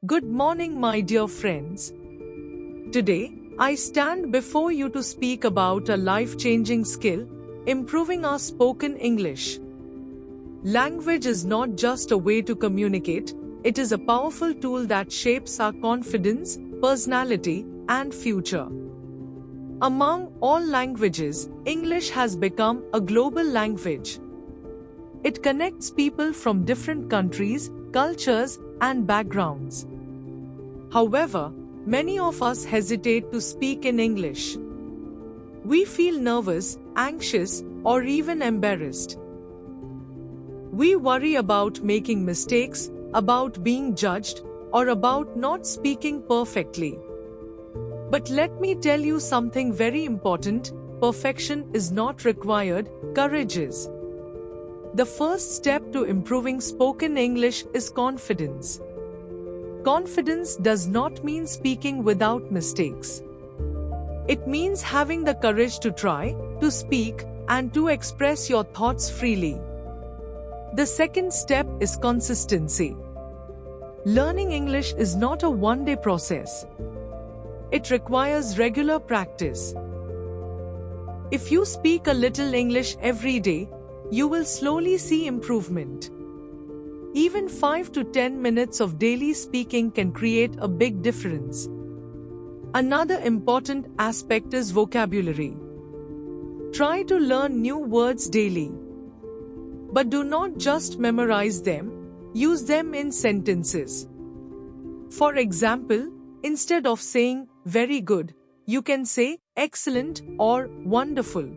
Good morning, my dear friends. Today, I stand before you to speak about a life-changing skill, improving our spoken English. Language is not just a way to communicate, it is a powerful tool that shapes our confidence, personality, and future. Among all languages, English has become a global language. It connects people from different countries, cultures, and backgrounds. However, many of us hesitate to speak in English. We feel nervous, anxious, or even embarrassed. We worry about making mistakes, about being judged, or about not speaking perfectly. But let me tell you something very important: perfection is not required, courage is. The first step to improving spoken English is confidence. Confidence does not mean speaking without mistakes. It means having the courage to try, to speak, and to express your thoughts freely. The second step is consistency. Learning English is not a one-day process. It requires regular practice. If you speak a little English every day, you will slowly see improvement. Even 5 to 10 minutes of daily speaking can create a big difference. Another important aspect is vocabulary. Try to learn new words daily. But do not just memorize them, use them in sentences. For example, instead of saying very good, you can say excellent or wonderful.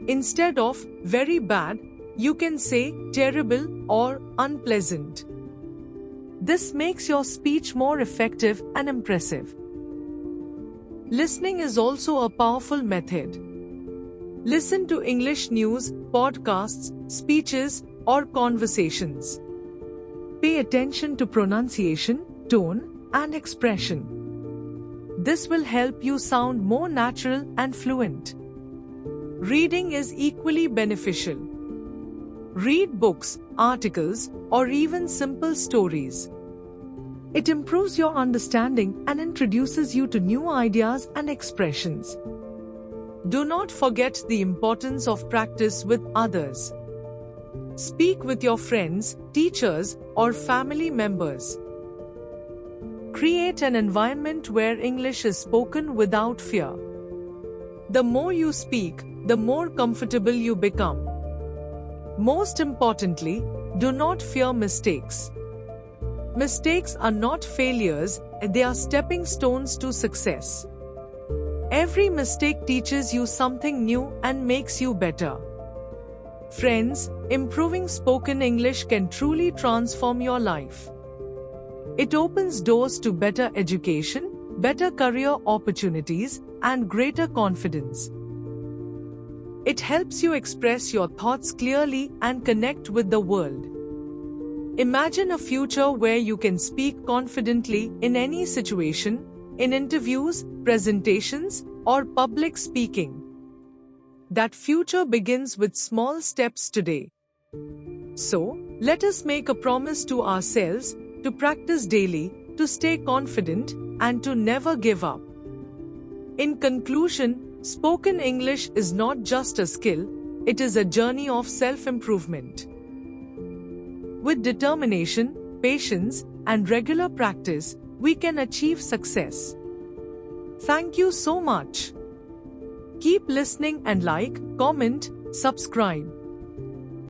Instead of very bad, you can say terrible or unpleasant. This makes your speech more effective and impressive. Listening is also a powerful method. Listen to English news, podcasts, speeches, or conversations. Pay attention to pronunciation, tone, and expression. This will help you sound more natural and fluent. Reading is equally beneficial. Read books, articles, or even simple stories. It improves your understanding and introduces you to new ideas and expressions. Do not forget the importance of practice with others. Speak with your friends, teachers, or family members. Create an environment where English is spoken without fear. The more you speak, the more comfortable you become. Most importantly, do not fear mistakes. Mistakes are not failures, they are stepping stones to success. Every mistake teaches you something new and makes you better. Friends, improving spoken English can truly transform your life. It opens doors to better education, better career opportunities, and greater confidence. It helps you express your thoughts clearly and connect with the world. Imagine a future where you can speak confidently in any situation, in interviews, presentations, or public speaking. That future begins with small steps today. So, let us make a promise to ourselves to practice daily, to stay confident, and to never give up. In conclusion, spoken English is not just a skill, it is a journey of self-improvement. With determination, patience, and regular practice, we can achieve success. Thank you so much. Keep listening and like, comment, subscribe.